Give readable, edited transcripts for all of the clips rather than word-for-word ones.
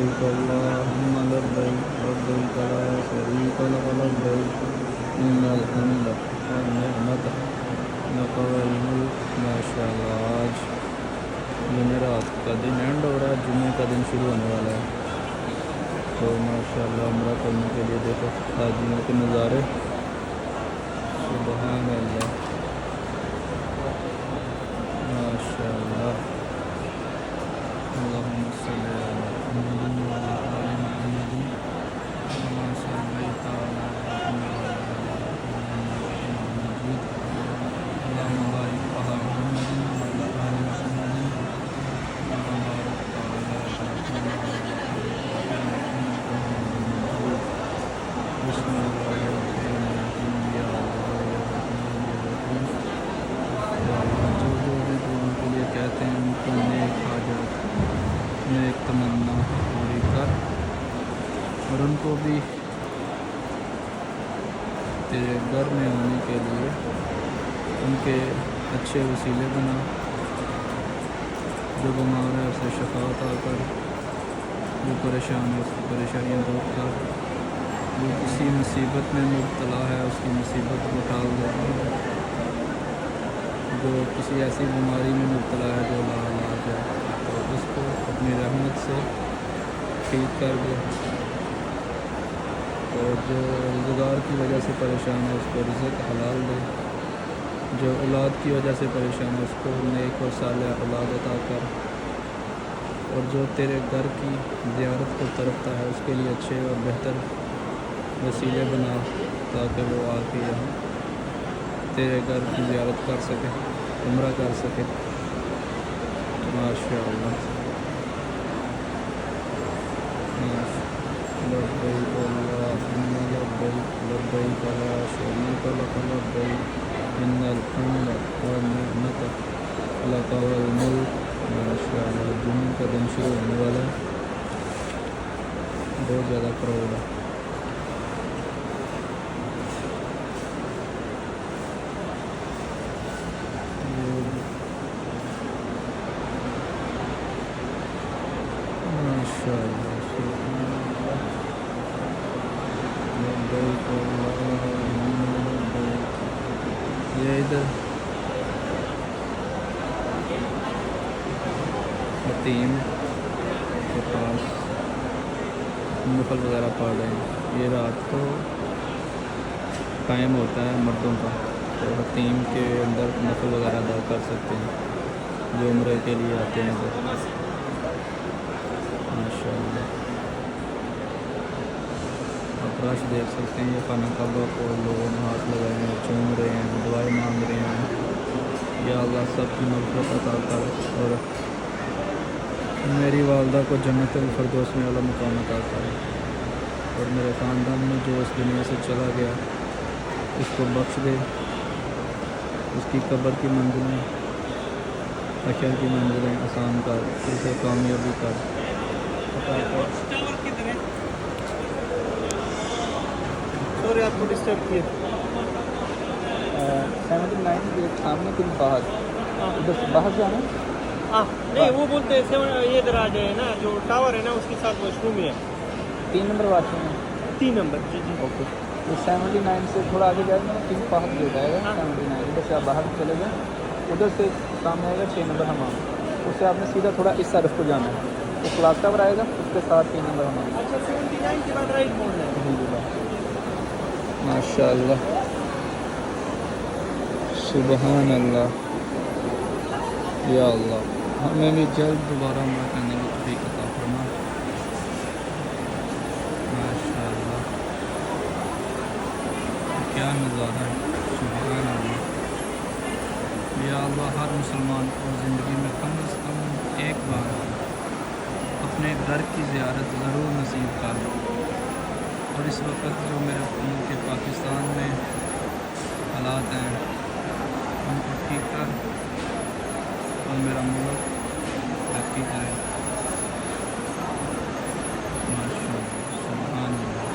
لبيك اللهم لبيك لبيك لا شريك لك لبيك إن الحمد والنعمة لك والملك ماشاء اللہ آج جمعرات کا دن اینڈ ہو رہا ہے، جمعے کا دن شروع ہونے والا ہے، تو ماشاء اللہ عمرہ کرنے کے لیے دیکھو حاجیوں کے نظارے، سبحان اللہ ماشاء اللہ۔ اللهم صل على محمد وعلى آل محمد كما صليت على إبراهيم وعلى آل إبراهيم إنك حميد مجيد، اللهم بارك على محمد وعلى آل محمد كما باركت على إبراهيم وعلى آل إبراهيم إنك حميد مجيد۔ بسم الله الرحمن الرحيم، یا اللہ یا رحمان یا رحیم، یا اللہ جو بھی دعاؤں کے لیے کہتے ہیں ان کو نیک حاجات نیک تمنا پوری کر، اور ان کو بھی تیرے گھر میں آنے کے لیے ان کے اچھے وسیلے بنا، جو بیمار ہے اسے شفا عطا کر، جو پریشان ہے اس کی پریشانیاں دور کر، جو کسی مصیبت میں مبتلا ہے اس کی مصیبت کو ٹال دے، جو کسی ایسی بیماری میں مبتلا ہے جو لا علاج ہے تو اس کو اپنی رحمت سے ٹھیک کر دے، اور جو روزگار کی وجہ سے پریشان ہے اس کو رزق حلال دے، جو اولاد کی وجہ سے پریشان ہے اس کو نیک اور صالح اولاد عطا کر، اور جو تیرے گھر کی زیارت کو تڑپتا ہے اس کے لیے اچھے اور بہتر وسیلے بنا تاکہ وہ آ کے یہاں تیرے گھر کی زیارت کر سکے، عمرہ کر سکے ماشاء اللہ۔ لبیک اللہم لبیک لبیک لا شریک لک لبیک ان الحمد والنعمت لک والملک ماشاء اللہ۔ جمعہ کا دن شروع ہونے والا ہے، بہت زیادہ کراؤڈ ہے۔ ماشاء اللہ سبحان اللہ، لبیک اللہم لبیک۔ یہ ادھر حتیم کے پاس نفل وغیرہ پڑھ رہے ہیں، یہ رات کو ٹائم ہوتا ہے مردوں کا، تو حتیم کے اندر نفل وغیرہ ادا کر سکتے ہیں جو عمرے کے لیے آتے ہیں ادھر ماشاء اللہ۔ آپ رش دیکھ سکتے ہیں، یہ خانہ کعبہ کو لوگوں نے ہاتھ لگائے ہیں، چوم رہے ہیں، دعائیں مانگ رہے ہیں، یا اللہ سب کی مغفرت عطا کر اور میری والدہ کو جنت الفردوس میں اعلیٰ مقام عطا کر، اور میرے خاندان میں جو اس دنیا سے چلا گیا اس کو بخش دے، اس کی قبر کی منزلیں حشر کی منزلیں آسان کر، اسے کامیابی کر عطا کر۔ سوری آپ کو ڈسٹرب کیے۔ 79 کے سامنے کچھ باہر ادھر سے باہر جانا ہے؟ نہیں وہ بولتے ہیں یہ دراز ہے نا جو ٹاور ہے نا اس کے ساتھ واش روم ہے 3 نمبر واش روم ہے 3 نمبر جی جی اوکے، تو 79 سے تھوڑا آگے جائے گا کسی باہر جو جائے گا 79 ادھر سے آپ باہر چلے جائیں، ادھر سے سامنے آئے گا 6 نمبر حمام، اس سے آپ نے سیدھا تھوڑا اس طرف کو جانا ہے، تو کلاس ٹاور آئے گا اس کے ساتھ 3 نمبر حمام۔ اچھا 79 کے بعد رائٹ موڑنا ہے۔ جی جی ماشاء اللہ سبحان اللہ، یا اللہ ہمیں بھی جلد دوبارہ عمرہ کرنے کی توفیق عطا فرما ماشاء اللہ۔ کیا نظارہ ہے سبحان اللہ، یا اللہ ہر مسلمان کو زندگی میں کم از کم ایک بار اپنے گھر کی زیارت ضرور نصیب کر، اور اس وقت جو میرے ملک پاکستان میں حالات ہیں ان کو ٹھیک کر اور میرا ملک ترقی کرے ماشاء اللہ سبحان اللہ۔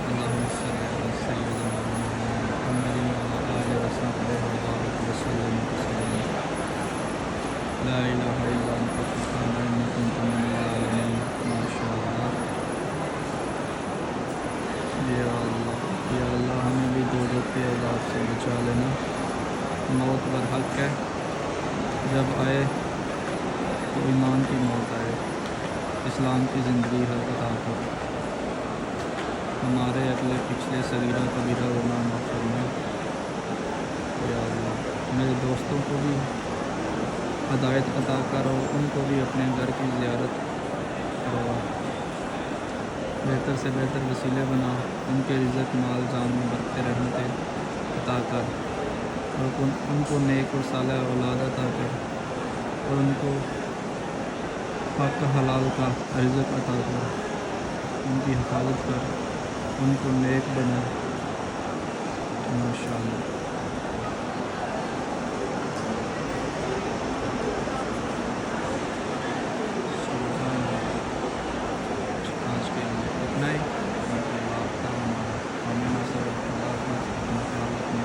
اللہم صلی علی سیدنا محمد وعلی آلہ وصحبہ وبارک وسلم تسلیما، لا الہ الا انت سبحانک انی کنت من الظالمین۔ بچا لینا. موت برحق ہے، جب آئے تو ایمان کی موت آئے، اسلام کی زندگی حق عطا کر. ہمارے اگلے پچھلے صغیرہ کبیرہ گناہ معاف کرنا. یا اللہ میرے دوستوں کو بھی ہدایت عطا کرو، ان کو بھی اپنے گھر کی زیارت کروا، بہتر سے بہتر وسیلے بنا، ان کے رزق مال جان میں برکت رحمتیں عطا کر، اور ان کو نیک اور صالح اولاد عطا کر، اور ان کو حق حلال کا رزق عطا کر، ان کی حفاظت کر، ان کو نیک بنا. ماشاء اللہ. آج کے لیے اتنا ہی. باقی اللہ آپ کا ہمیں نصر اللہ اپنا خیال رکھنا،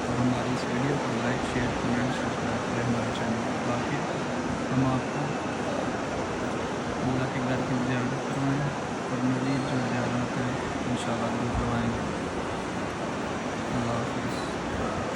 اور ہماری اس ویڈیو کو لائک شیئر